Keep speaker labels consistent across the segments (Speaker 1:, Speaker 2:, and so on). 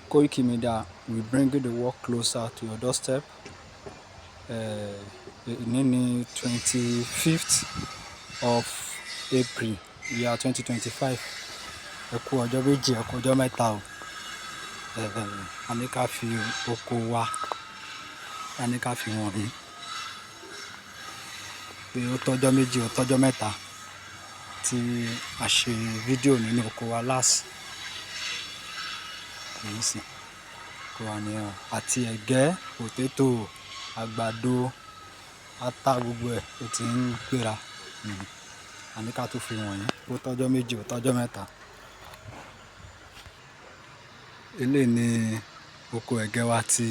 Speaker 1: Koiki Media will bring the work closer to your doorstep. Ní 25th of April year 2025. Ẹ kú ọjọ́ méjì, ẹ kú ọjọ́ mẹ́ta o. A ní ká fi oko wa, a ní ká fi wọ̀n yín pé ó tọ́jọ́ méjì, ó tọ́jọ́ mẹ́ta tí a ṣe fídíò nínú oko wa last. Èyí sì kó wa ní ọ àti ẹ̀gẹ́, potato, àgbàdo, ata, gbogbo ẹ̀ ó ti ń gbéra. A ní ká tó fi wọ̀n yín ó tọ́jọ́ méjì, ó tọ́jọ́ mẹ́ta. Eléyìí ni oko ẹ̀gẹ́ wa tí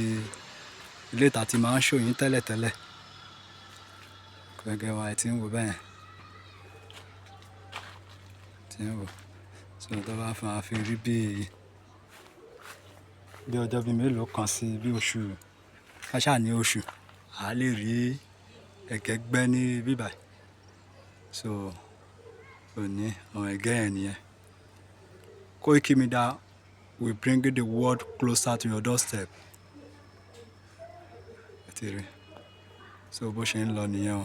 Speaker 1: ilé ìta ti máa ń ṣò yín tẹ́lẹ̀tẹ́lẹ̀. Oko ẹ̀gẹ́ wa ẹ ti ń wò bẹ́ẹ̀, ti ń wò. So tó bá fún wa fi rí bí ọjọ́ bíi mélòó kan sí bí oṣù, ká ṣáà ní oṣù, a lè rí ẹ̀gẹ́ gbẹ́ ní bíbà. So òní àwọn ẹ̀gẹ́ yẹn nìyẹn. Koiki Media will bring the world closer to your doorstep. Ẹ ti rí. So bó ṣe ń lọ nìyẹn o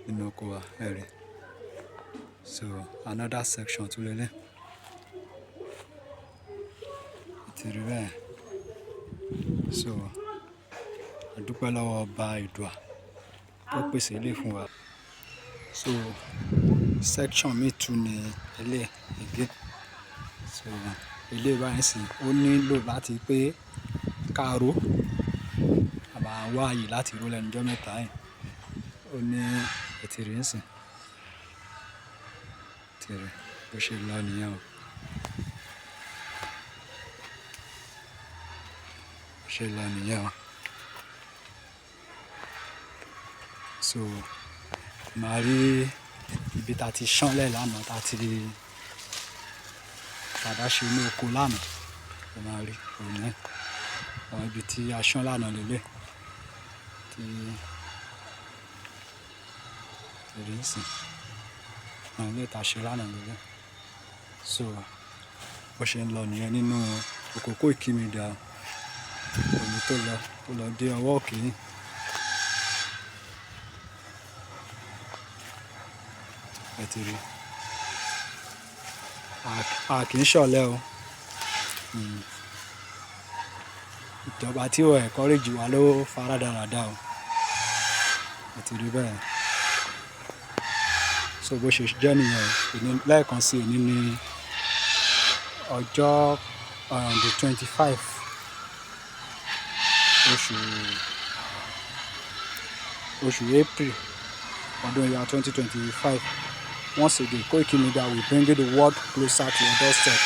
Speaker 1: nínú oko wa, ẹ rí. So another section tún lélẹ̀. Ẹ ti rí bẹ́ẹ̀. So a dúpẹ́ lọ́wọ́ ọba Èdùà tó pèsè ilé fún wa. So section mi tún ní ilé ẹ̀gẹ́. So ilé báyìí sì ó nílò láti pé ká ró. A máa wá àyè láti ró lẹ́nu ọjọ́ mẹ́ta yìí. Ó ní ẹ ti rí nsìn. Ẹ ti rí bó ṣe lọ nìyẹn o. Bó ṣe lọ nìyẹn o. So màá rí ibi tá ti ṣánlẹ̀ lánàá, tá ti padà ṣe inú oko lánàá. Ẹ máa rí òun náà. Àwọn ibi tí a ṣán lánàá lélẹ̀. Tí rí nsìn. Àwọn ilé ìta ṣe lánàá lélẹ̀. So bó ṣe ń lọ nìyẹn nínú oko Koiki Media. Òní tó lọ dé ọwọ́ kìíní. Ẹ ti rí. A kì í ṣọ̀lẹ o. Ìjọba tí ó encourage wa ló fara dáradára o. Ẹ ti rí bẹ́ẹ̀. So bó ṣe jẹ́ nìyẹn o. Lẹ́ẹ̀kan sí òní ní ọjọ́ the 25 oṣù April ọdún year 2025. Once again, Koiki Media will bring the world closer to your doorstep.